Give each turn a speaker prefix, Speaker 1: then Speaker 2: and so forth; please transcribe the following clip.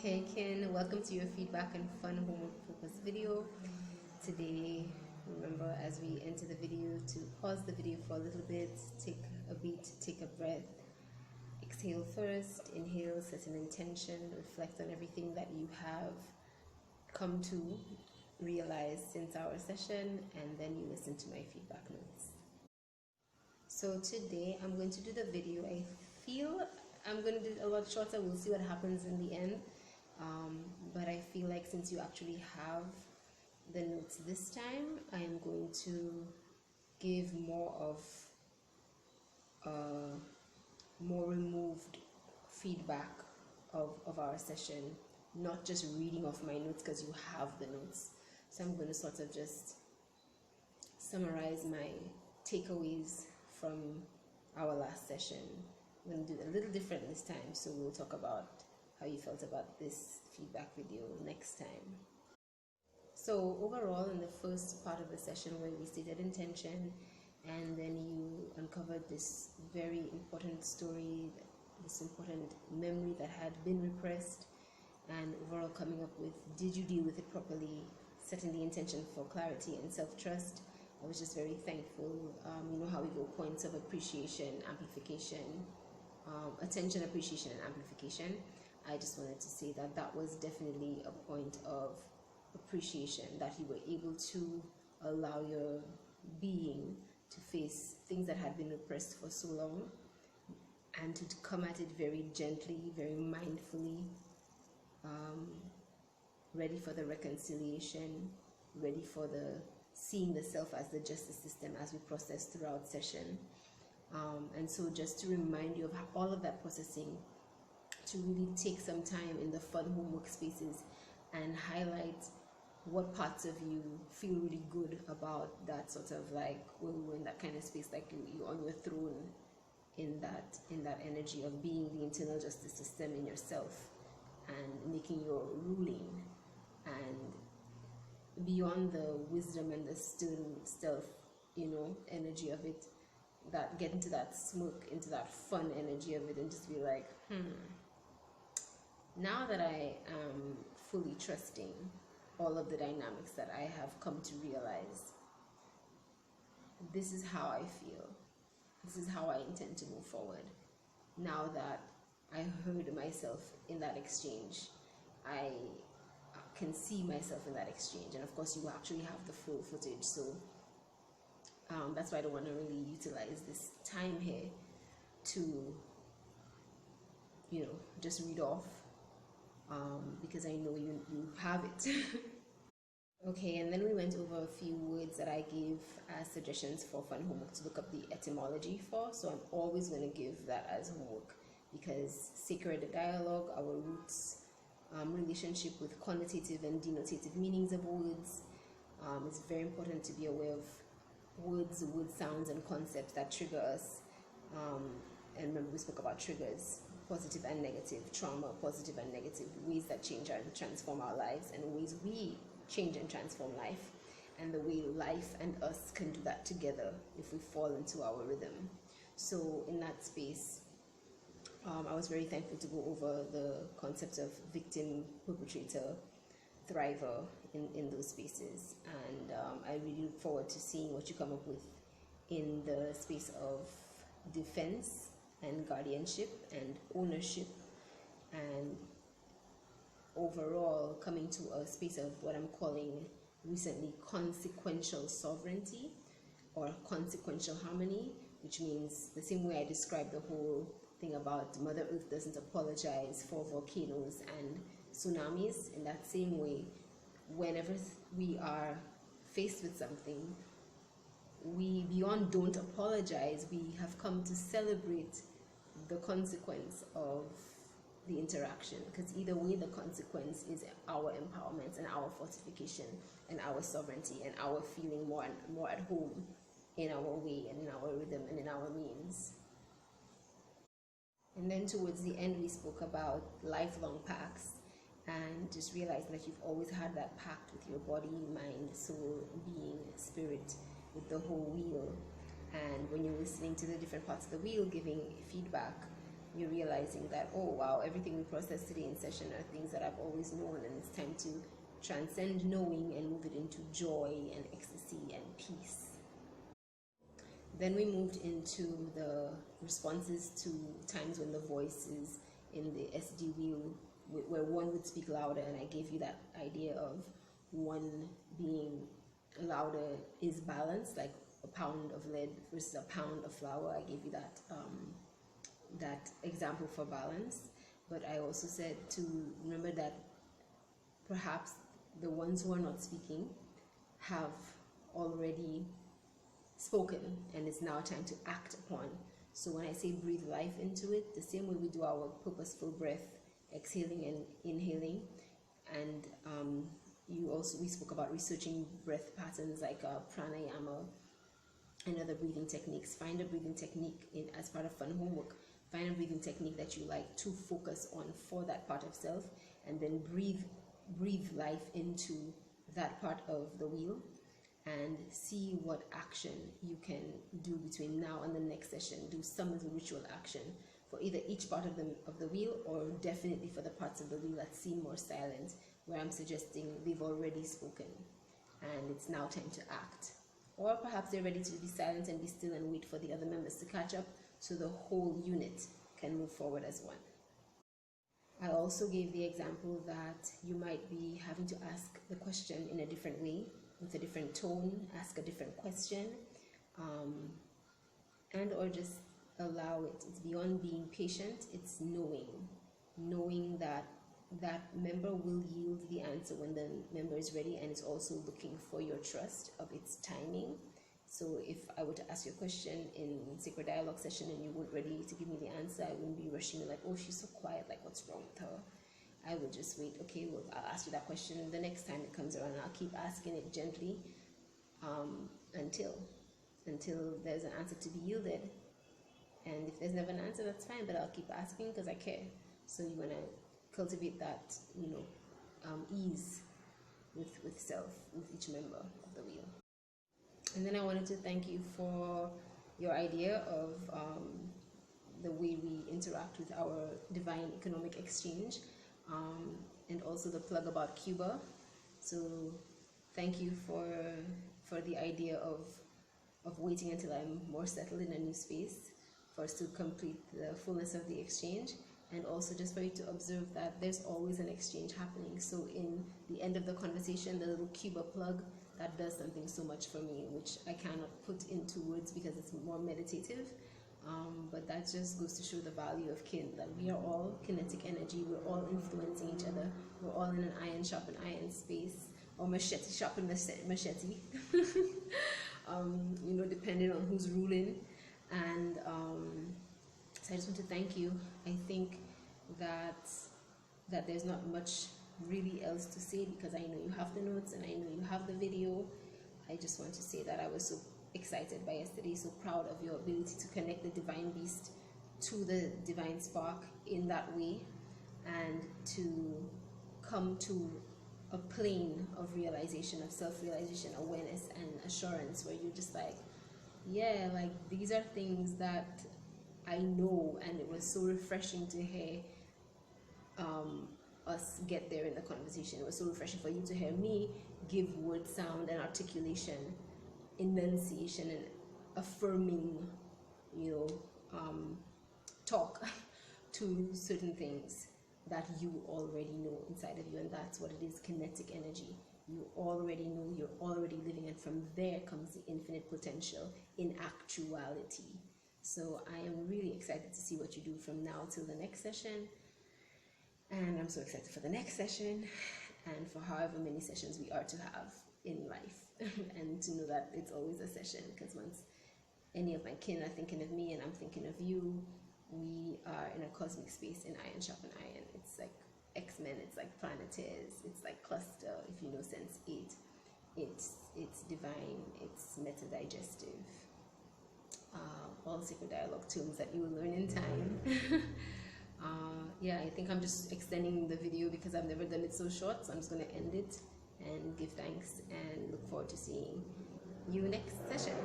Speaker 1: Hey Ken, welcome to your feedback and fun homework focus video. Today, remember as we enter the video to pause the video for a little bit, take a beat, take a breath, exhale first, inhale, set an intention, reflect on everything that you have come to realize since our session, and then you listen to my feedback notes. So today I'm going to do the video. I feel I'm going to do it a lot shorter. We'll see what happens in the end. But I feel like since you actually have the notes this time, I am going to give more of more removed feedback of our session, not just reading off my notes because you have the notes. So I'm going to sort of just summarize my takeaways from our last session. I'm going to do it a little different this time, so we'll talk about how you felt about this feedback video next time. So overall, in the first part of the session where we stated intention and then you uncovered this very important story, this important memory that had been repressed, and overall coming up with, did you deal with it properly, setting the intention for clarity and self-trust. I was just very thankful. You know how we go points of appreciation, amplification, attention, appreciation, and amplification. I just wanted to say that that was definitely a point of appreciation, that you were able to allow your being to face things that had been repressed for so long and to come at it very gently, very mindfully, ready for the reconciliation, ready for the seeing the self as the justice system as we process throughout session. And so just to remind you of all of that processing, to really take some time in the fun homework spaces and highlight what parts of you feel really good about that sort of like when we were in that kind of space, like you on your throne in that energy of being the internal justice system in yourself and making your ruling, and beyond the wisdom and the stealth, energy of it, that get into that smoke, into that fun energy of it, and just be like, now that I am fully trusting all of the dynamics that I have come to realize, this is how I feel. This is how I intend to move forward. Now that I heard myself in that exchange, I can see myself in that exchange. And of course, you actually have the full footage. So that's why I don't want to really utilize this time here to, just read off. Because I know you have it. Okay, and then we went over a few words that I gave as suggestions for fun homework to look up the etymology for. So I'm always going to give that as homework because sacred dialogue, our roots, relationship with connotative and denotative meanings of words. It's very important to be aware of words, word sounds, and concepts that trigger us. And remember, we spoke about triggers. Positive and negative, trauma, positive and negative, ways that change and transform our lives, and ways we change and transform life, and the way life and us can do that together if we fall into our rhythm. So in that space, I was very thankful to go over the concept of victim, perpetrator, thriver in those spaces, and I really look forward to seeing what you come up with in the space of defense and guardianship and ownership, and overall coming to a space of what I'm calling recently consequential sovereignty or consequential harmony, which means the same way I described the whole thing about Mother Earth doesn't apologize for volcanoes and tsunamis. In that same way, whenever we are faced with something, we beyond don't apologize, we have come to celebrate the consequence of the interaction, because either way the consequence is our empowerment and our fortification and our sovereignty and our feeling more at home in our way and in our rhythm and in our means. And then towards the end we spoke about lifelong pacts and just realizing that you've always had that pact with your body, mind, soul, being, spirit, with the whole wheel. And when you're listening to the different parts of the wheel giving feedback, you're realizing that, oh wow, everything we processed today in session are things that I've always known, and it's time to transcend knowing and move it into joy and ecstasy and peace. Then we moved into the responses to times when the voice is in the SD wheel, where one would speak louder, and I gave you that idea of one being louder is balanced, like a pound of lead versus a pound of flour. I gave you that that example for balance. But I also said to remember that perhaps the ones who are not speaking have already spoken, and it's now time to act upon. So when I say breathe life into it, the same way we do our purposeful breath, exhaling and inhaling, and we spoke about researching breath patterns like pranayama and other breathing techniques. Find a breathing technique as part of fun homework. Find a breathing technique that you like to focus on for that part of self, and then breathe life into that part of the wheel, and see what action you can do between now and the next session. Do some little ritual action for either each part of the wheel, or definitely for the parts of the wheel that seem more silent, where I'm suggesting they've already spoken and it's now time to act. Or perhaps they're ready to be silent and be still and wait for the other members to catch up, so the whole unit can move forward as one. I also gave the example that you might be having to ask the question in a different way, with a different tone, ask a different question, and or just allow it. It's beyond being patient, it's knowing that that member will yield the answer when the member is ready, and it's also looking for your trust of its timing. So if I were to ask you a question in Sacred Dialogue session and you weren't ready to give me the answer, I wouldn't be rushing you like, oh, she's so quiet, like what's wrong with her? I would just wait. Okay, well, I'll ask you that question the next time it comes around. I'll keep asking it gently until there's an answer to be yielded. And if there's never an answer, that's fine, but I'll keep asking because I care. So you want to cultivate that, ease with self, with each member of the wheel. And then I wanted to thank you for your idea of the way we interact with our divine economic exchange, and also the plug about Cuba. So thank you for the idea of waiting until I'm more settled in a new space for us to complete the fullness of the exchange, and also just for you to observe that there's always an exchange happening. So in the end of the conversation, the little Cuba plug, that does something so much for me, which I cannot put into words because it's more meditative. But that just goes to show the value of kin, that we are all kinetic energy, we're all influencing each other, we're all in an iron sharpen iron space, or machete sharpen machete, depending on who's ruling. And so I just want to thank you. I think that there's not much really else to say, because I know you have the notes and I know you have the video. I just want to say that I was so excited by yesterday, so proud of your ability to connect the divine beast to the divine spark in that way, and to come to a plane of realization, of self-realization, awareness and assurance, where you're just like, yeah, like these are things that I know. And it was so refreshing to hear us get there in the conversation. It was so refreshing for you to hear me give word sound and articulation, enunciation and affirming, talk to certain things that you already know inside of you. And that's what it is, kinetic energy. You already know, you're already living, and from there comes the infinite potential in actuality. So I am really excited to see what you do from now till the next session. And I'm so excited for the next session, and for however many sessions we are to have in life. And to know that it's always a session, because once any of my kin are thinking of me and I'm thinking of you, we are in a cosmic space in iron sharpen iron. It's like X-Men, it's like Planeteers, it's like Cluster, if you know Sense 8. It's divine, it's meta-digestive. All Sacred Dialogue terms that you will learn in time. Yeah, I think I'm just extending the video because I've never done it so short, so I'm just going to end it and give thanks and look forward to seeing you next session.